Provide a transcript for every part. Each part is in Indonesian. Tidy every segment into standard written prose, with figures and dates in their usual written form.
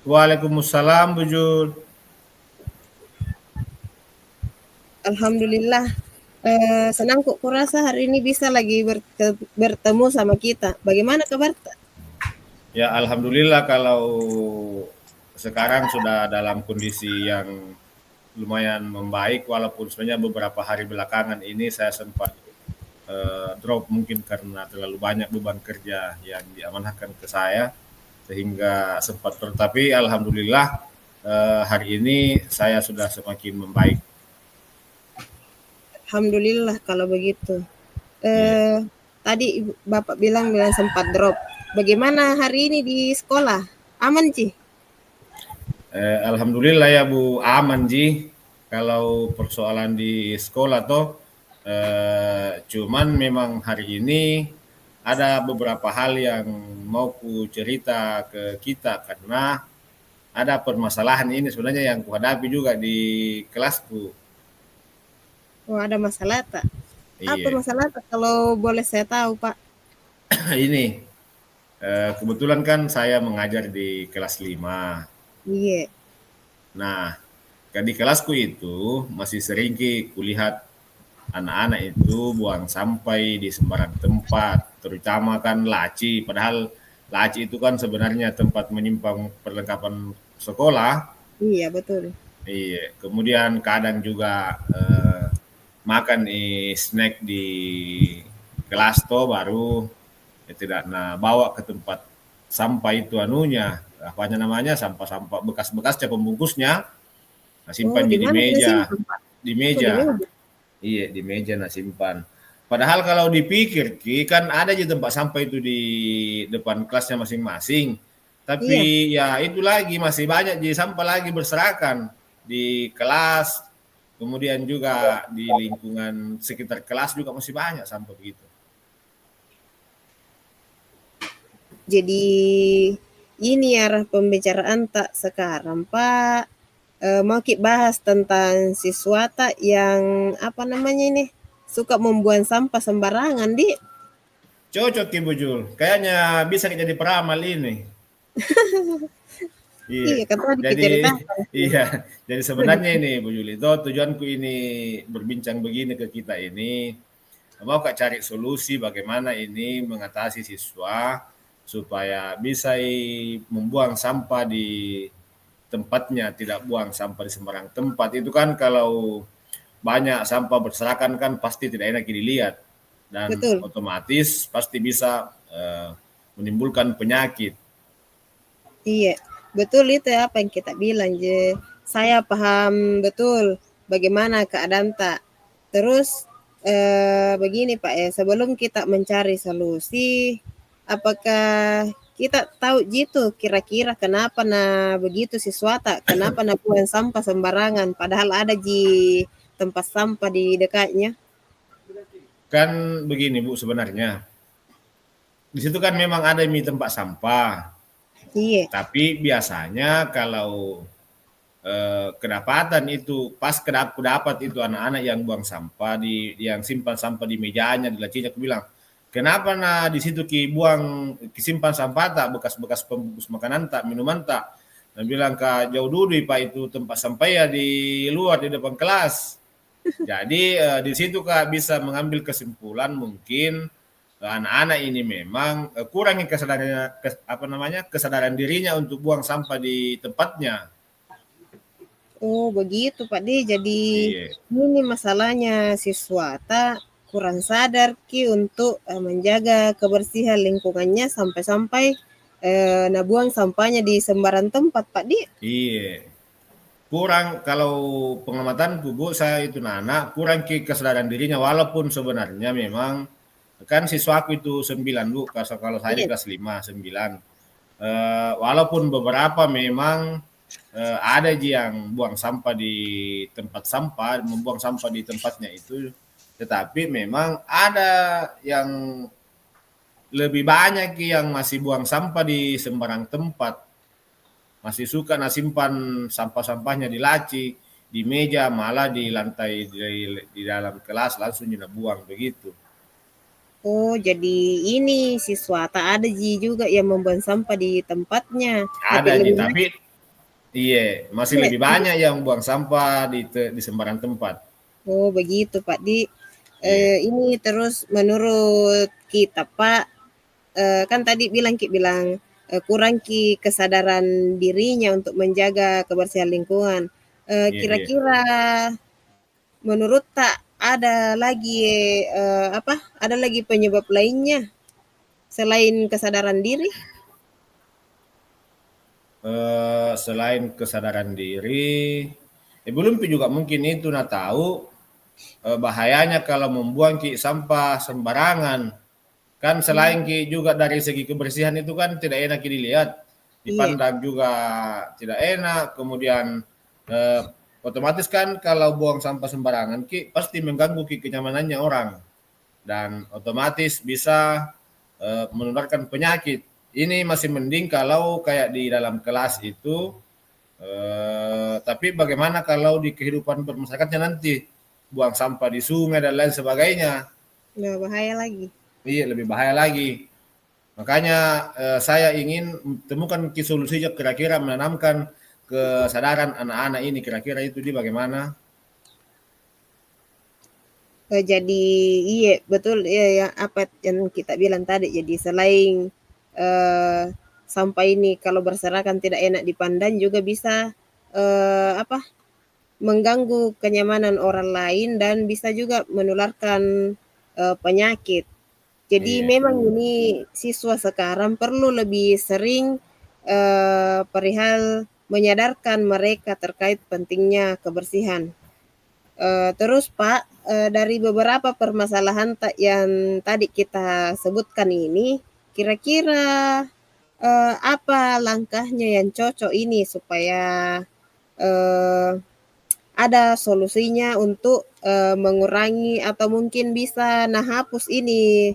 Waalaikumsalam Bu Jul. Alhamdulillah. Senang kok kurasa hari ini bisa lagi bertemu sama kita. Bagaimana kabar? Ya alhamdulillah kalau sekarang sudah dalam kondisi yang lumayan membaik walaupun sebenarnya beberapa hari belakangan ini saya sempat drop mungkin karena terlalu banyak beban kerja yang diamanahkan ke saya sehingga sempat tapi alhamdulillah hari ini saya sudah semakin membaik. Alhamdulillah kalau begitu. Iya. Tadi Bapak bilang sempat drop. Bagaimana hari ini di sekolah? Aman, Ci? Alhamdulillah ya Bu, aman Ji. Kalau persoalan di sekolah toh, cuman memang hari ini ada beberapa hal yang mau ku cerita ke kita karena ada permasalahan ini sebenarnya yang kuhadapi juga di kelasku. Oh, ada masalah tak? Apa Iya, masalah tak kalau boleh saya tahu, Pak? ini kebetulan kan saya mengajar di kelas 5. Iya. Nah, di kelasku itu masih sering kulihat anak-anak itu buang sampah di sembarang tempat, terutama kan laci. Padahal laci itu kan sebenarnya tempat menyimpan perlengkapan sekolah. Iya, betul. Iya, kemudian kadang juga makan snack di kelas to baru tidak bawa ke tempat sampah itu anunya apanya namanya sampah-sampah bekas-bekasnya pembungkusnya Oh, simpan di di mana dia meja simpan, Pak? di Oh, di meja. meja. Iya, di meja simpan. Padahal kalau dipikir, kan ada aja tempat sampah itu di depan kelasnya masing-masing. Iya. Tapi ya itu lagi masih banyak jadi sampah lagi berserakan di kelas. Kemudian juga di lingkungan sekitar kelas juga masih banyak sampah begitu. Jadi ini arah pembicaraan tak sekarang, Pak. Mau kita bahas tentang siswa tak yang apa namanya ini suka membuang sampah sembarangan, Di. Cocok Ibu Jul. Kayaknya bisa jadi peramal ini. Iya. Iya, kan tadi Jadi diceritakan. iya. Jadi sebenarnya ini Bu Juli, itu tujuanku ini berbincang begini ke kita ini mau Kak cari solusi bagaimana ini mengatasi siswa supaya bisa membuang sampah di tempatnya, tidak buang sampah di sembarang tempat. Itu kan kalau banyak sampah berserakan kan pasti tidak enak dilihat dan Betul. otomatis pasti bisa menimbulkan penyakit. Iya, betul itu apa yang kita bilang, Je. Saya paham betul bagaimana keadaan tak. Terus begini Pak ya, sebelum kita mencari solusi, apakah kita tahu gitu kira-kira kenapa begitu siswa tak, kenapa buang sampah sembarangan, padahal ada di tempat sampah di dekatnya? Kan begini Bu sebenarnya. Di situ kan memang ada tempat sampah. Iya, Tapi biasanya kalau kedapatan itu pas dapat itu anak-anak yang buang sampah yang simpan sampah di mejanya di lacinya aku bilang kenapa di situ buang simpan sampah tak bekas-bekas pembungkus makanan tak minuman tak dan bilang Kak jauh dulu Pak itu tempat sampah ya di luar di depan kelas jadi di situ Kak bisa mengambil kesimpulan mungkin anak-anak ini memang kurangi kesadaran dirinya untuk buang sampah di tempatnya. oh begitu Pak D. Jadi Iya. ini masalahnya siswa tak kurang sadar untuk menjaga kebersihan lingkungannya sampai-sampai buang sampahnya di sembarang tempat Pak D. Iya. Kurang kalau pengamatan Bu, saya itu anak kurang kesadaran dirinya walaupun sebenarnya memang kan siswaku itu 9 Bu, kalau saya di Iya. kelas 5 9. Walaupun beberapa memang ada yang buang sampah di tempat sampah, membuang sampah di tempatnya itu, tetapi memang ada yang lebih banyak yang masih buang sampah di sembarang tempat. Masih suka simpan sampah-sampahnya di laci, di meja, malah di lantai di dalam kelas langsung buang begitu. Oh jadi ini siswa tak ada juga yang membuang sampah di tempatnya. Tapi Ada lebih tapi banyak. Iya, masih Iya. lebih banyak yang buang sampah di sembarang tempat. Oh begitu Pak Di. Iya, Ini terus menurut kita Pak, kan tadi Ki bilang kurang Ki kesadaran dirinya untuk menjaga kebersihan lingkungan. iya, iya. Kira-kira menurut tak ada lagi ada lagi penyebab lainnya selain kesadaran diri? Selain kesadaran diri, belum juga mungkin itu nah tahu bahayanya kalau membuang ki sampah sembarangan. Kan selain Hmm, ki juga dari segi kebersihan itu kan tidak enak dilihat, iya, dipandang juga tidak enak. Kemudian eh, otomatis kan kalau buang sampah sembarangan ki pasti mengganggu ki kenyamanannya orang dan otomatis bisa menularkan penyakit. Ini masih mending kalau kayak di dalam kelas itu. Tapi bagaimana kalau di kehidupan bermasyarakatnya nanti buang sampah di sungai dan lain sebagainya? nah bahaya lagi. Iya, lebih bahaya lagi. Makanya saya ingin temukan solusinya kira-kira menanamkan kesadaran anak-anak ini kira-kira itu di bagaimana? Jadi iya betul ya, ya apa yang kita bilang tadi. Jadi selain sampah ini kalau berserakan tidak enak dipandang juga bisa apa mengganggu kenyamanan orang lain dan bisa juga menularkan penyakit. Jadi Iya, memang ini siswa sekarang perlu lebih sering perihal menyadarkan mereka terkait pentingnya kebersihan. Terus Pak, dari beberapa permasalahan yang tadi kita sebutkan ini, kira-kira apa langkahnya yang cocok ini supaya eh, ada solusinya untuk mengurangi atau mungkin bisa hapus ini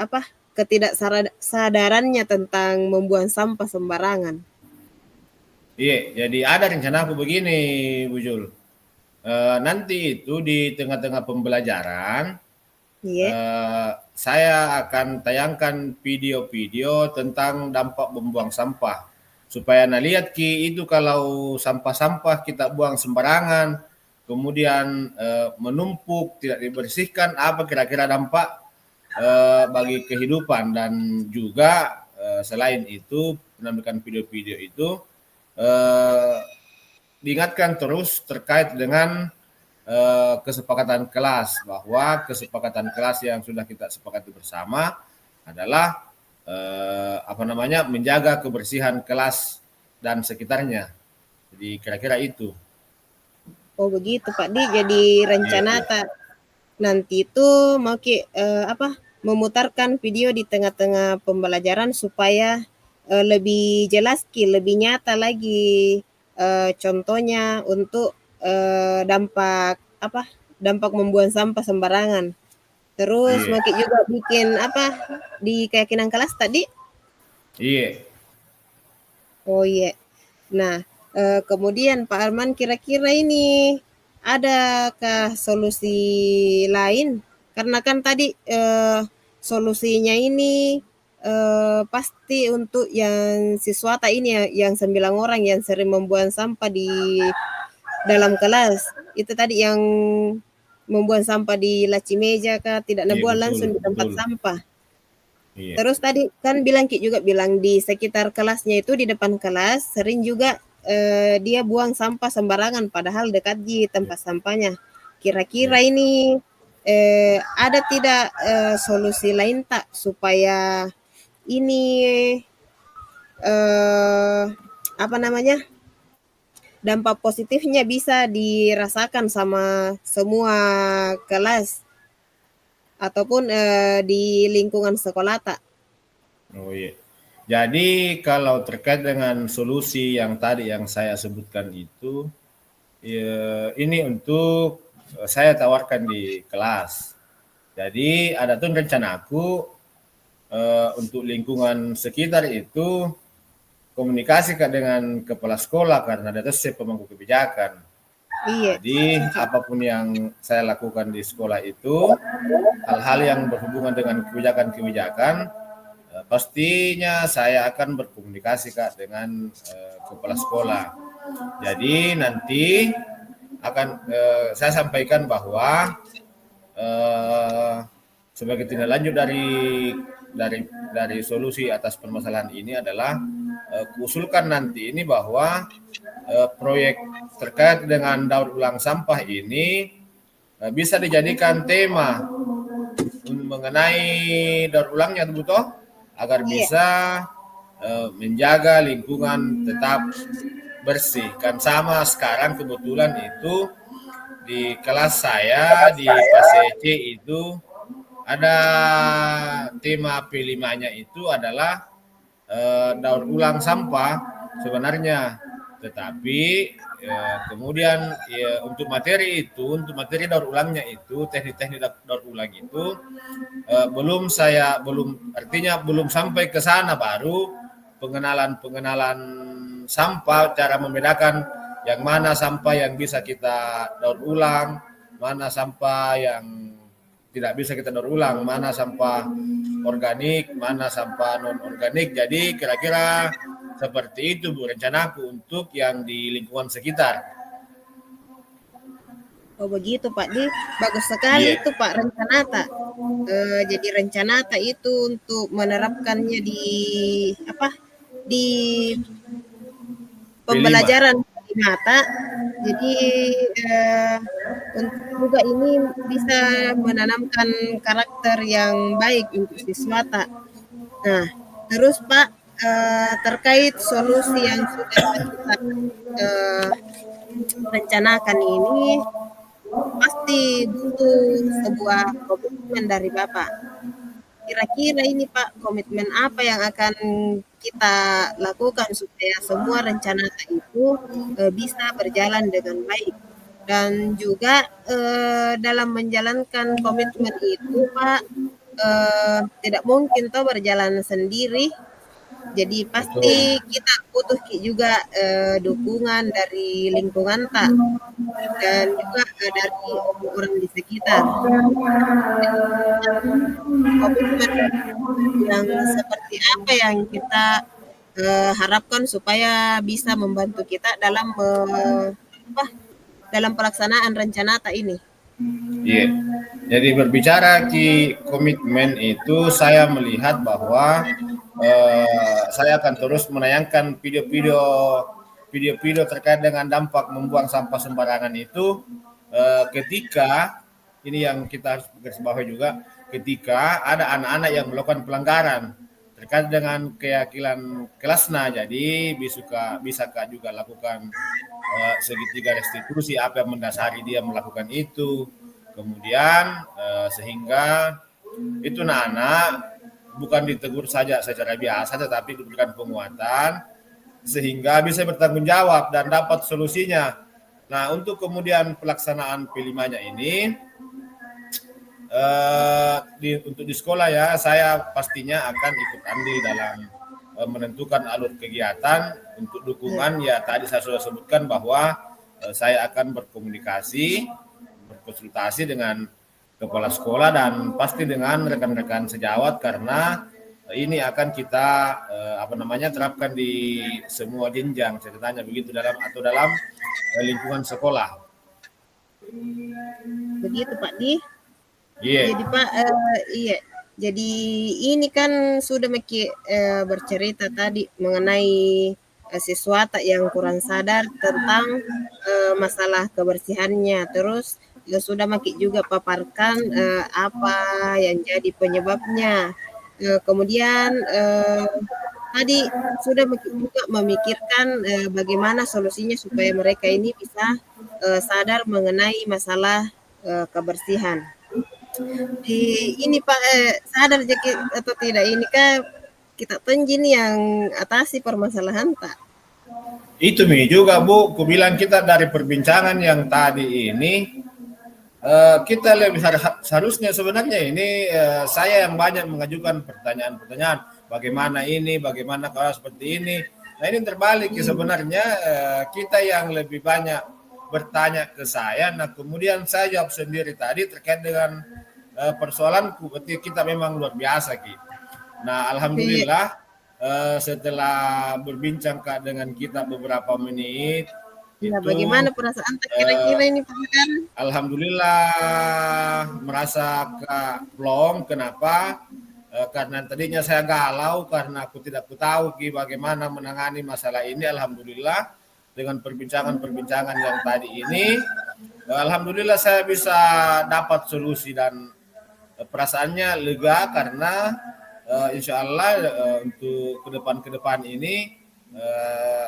apa ketidaksadarannya tentang membuang sampah sembarangan. iya. Jadi ada rencana aku begini, Bu Jul. Nanti itu di tengah-tengah pembelajaran Iya, saya akan tayangkan video-video tentang dampak membuang sampah. Supaya nah lihat Ki itu kalau sampah-sampah kita buang sembarangan, kemudian menumpuk, tidak dibersihkan, apa kira-kira dampak bagi kehidupan dan juga selain itu penampilan video-video itu eh, diingatkan terus terkait dengan kesepakatan kelas bahwa kesepakatan kelas yang sudah kita sepakati bersama adalah apa namanya menjaga kebersihan kelas dan sekitarnya. Jadi kira-kira itu. oh begitu Pak Di. Jadi Iya, rencana iya. tak nanti itu mau memutarkan video di tengah-tengah pembelajaran supaya lebih jelas Ki, lebih nyata lagi contohnya untuk dampak dampak membuang sampah sembarangan. Terus Iya. Maki juga bikin di keyakinan kelas tadi. Iya. Oh iya. Nah, kemudian Pak Arman kira-kira ini adakah solusi lain? Karena kan tadi solusinya ini pasti untuk yang siswata ini ya, yang 9 orang yang sering membuang sampah di dalam kelas. Itu tadi yang membuang sampah di laci meja kah, tidak Iya nabuang betul, langsung di tempat betul. sampah. Iya. Terus tadi kan Ki juga bilang di sekitar kelasnya itu di depan kelas sering juga dia buang sampah sembarangan padahal dekat di Iya. tempat sampahnya. Kira-kira Iya. ini ada tidak solusi lain tak supaya ini eh, apa namanya dampak positifnya bisa dirasakan sama semua kelas ataupun di lingkungan sekolah tak? Oh iya. Jadi kalau terkait dengan solusi yang tadi yang saya sebutkan itu, ya, ini untuk saya tawarkan di kelas. Jadi ada tuh rencana aku untuk lingkungan sekitar itu komunikasi dengan kepala sekolah karena ada saya pemangku kebijakan. Iya, Jadi apapun yang saya lakukan di sekolah itu hal-hal yang berhubungan dengan kebijakan-kebijakan pastinya saya akan berkomunikasi Kak dengan kepala sekolah. Jadi nanti akan saya sampaikan bahwa sebagai tindak lanjut dari solusi atas permasalahan ini adalah kuusulkan nanti ini bahwa proyek terkait dengan daur ulang sampah ini bisa dijadikan tema mengenai daur ulangnya betul, agar bisa menjaga lingkungan tetap bersih. Kan sama sekarang kebetulan itu di kelas saya di PASC itu ada tema P5-nya itu adalah daur ulang sampah sebenarnya, tetapi kemudian untuk materi daur ulangnya itu, teknik-teknik daur ulang itu belum sampai ke sana, baru pengenalan sampah, cara membedakan yang mana sampah yang bisa kita daur ulang, mana sampah yang tidak bisa kita daur ulang, mana sampah organik, mana sampah non organik. Jadi kira-kira seperti itu Bu rencanaku untuk yang di lingkungan sekitar. Oh begitu Pak Di, bagus sekali itu Pak Rencanata. Jadi Rencanata itu untuk menerapkannya di pembelajaran di mata. Jadi untuk juga ini bisa menanamkan karakter yang baik untuk siswa tak. Nah, terus Pak terkait solusi yang sudah kita rencanakan ini pasti butuh sebuah komitmen dari Bapak. Kira-kira ini Pak, komitmen apa yang akan kita lakukan supaya semua rencana itu bisa berjalan dengan baik? Dan juga dalam menjalankan komitmen itu Pak, tidak mungkin toh berjalan sendiri. Jadi pasti kita butuh juga dukungan dari lingkungan tak, dan juga dari orang di sekitar. Komitmen yang seperti apa yang kita harapkan supaya bisa membantu kita dalam dalam pelaksanaan Rencanata ini. Iya. Jadi berbicara komitmen itu, saya melihat bahwa saya akan terus menayangkan video-video terkait dengan dampak membuang sampah sembarangan itu ketika ini yang kita harus garis bawahi juga, ketika ada anak-anak yang melakukan pelanggaran terkait dengan keyakinan kelasnya. Jadi bisakah juga lakukan segitiga restitusi, apa yang mendasari dia melakukan itu, kemudian sehingga itu anak-anak bukan ditegur saja secara biasa, tetapi diberikan penguatan sehingga bisa bertanggung jawab dan dapat solusinya. Nah, untuk kemudian pelaksanaan P5-nya ini untuk di sekolah ya, saya pastinya akan ikut andil dalam menentukan alur kegiatan. Untuk dukungan ya tadi saya sudah sebutkan bahwa saya akan berkonsultasi dengan kepala sekolah dan pasti dengan rekan-rekan sejawat, karena ini akan kita terapkan di semua jenjang, ceritanya begitu, dalam lingkungan sekolah. Begitu Pak Di. Yeah. Jadi Pak, iya. Jadi ini kan sudah bercerita tadi mengenai siswa yang kurang sadar tentang masalah kebersihannya. Terus sudah juga paparkan apa yang jadi penyebabnya. Kemudian tadi sudah juga memikirkan bagaimana solusinya supaya mereka ini bisa sadar mengenai masalah kebersihan. Ini Pak sadar atau tidak, ini kan kita tenjin yang atasi permasalahan tak? Itu juga Bu, ku bilang kita dari perbincangan yang tadi ini kita lebih seharusnya sebenarnya ini saya yang banyak mengajukan pertanyaan-pertanyaan, bagaimana kalau seperti ini. Nah ini terbalik ya sebenarnya, kita yang lebih banyak bertanya ke saya. Nah kemudian saya jawab sendiri tadi terkait dengan persoalanku. Berarti kita memang luar biasa Ki. Nah, alhamdulillah setelah berbincang Kak dengan kita beberapa menit Ya, itu bagaimana perasaan tak kira-kira ini Pak Sekar? alhamdulillah merasa Kak plong. Kenapa? Karena tadinya saya galau karena aku tidak tahu bagaimana menangani masalah ini. Alhamdulillah dengan perbincangan-perbincangan yang tadi ini, alhamdulillah saya bisa dapat solusi dan perasaannya lega karena insya Allah untuk ke depan ini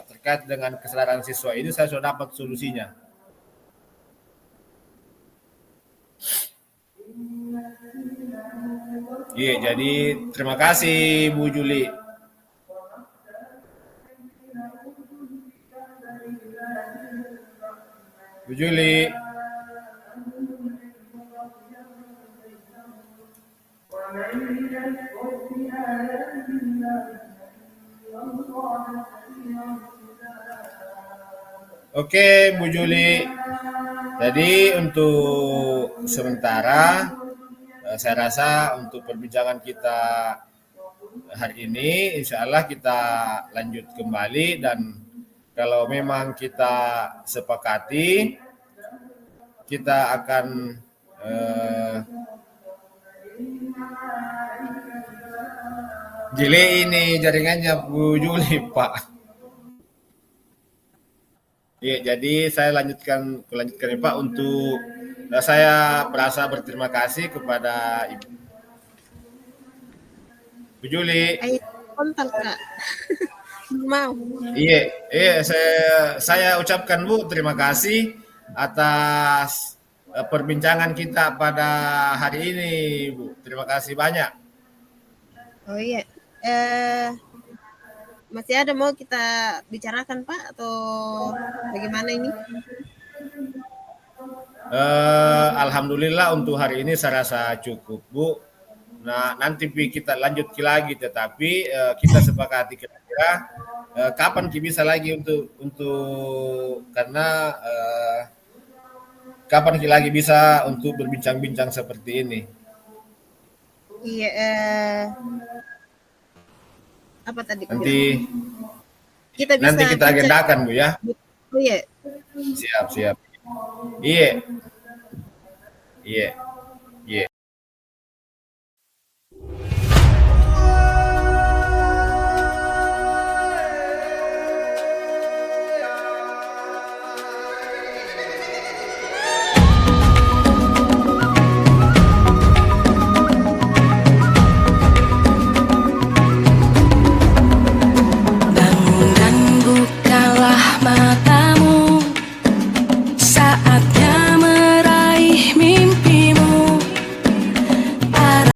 terkait dengan kesadaran siswa ini saya sudah dapat solusinya. Iya, jadi terima kasih Bu Juli. Bu Juli. Oke, Bu Juli. Jadi untuk sementara saya rasa untuk perbincangan kita hari ini insya Allah kita lanjut kembali dan kalau memang kita sepakati kita akan delay ini jaringannya Bu Juli Pak. Iya, jadi saya lanjutkan ya, Pak untuk saya merasa berterima kasih kepada Ibu Bu Juli. Ayo kontak Kak. Mau. Iya, saya ucapkan Bu terima kasih atas perbincangan kita pada hari ini, Bu. Terima kasih banyak. Oh iya. Masih ada mau kita bicarakan Pak atau bagaimana ini? Alhamdulillah untuk hari ini saya rasa cukup Bu. Nah nanti kita lanjut lagi tetapi kita sepakati kira-kira kapan bisa lagi untuk karena kapan lagi bisa untuk berbincang-bincang seperti ini. Iya. Apa tadi? Nanti kita bisa nanti kita agendakan Bu ya. Oh iya. Siap. Iya.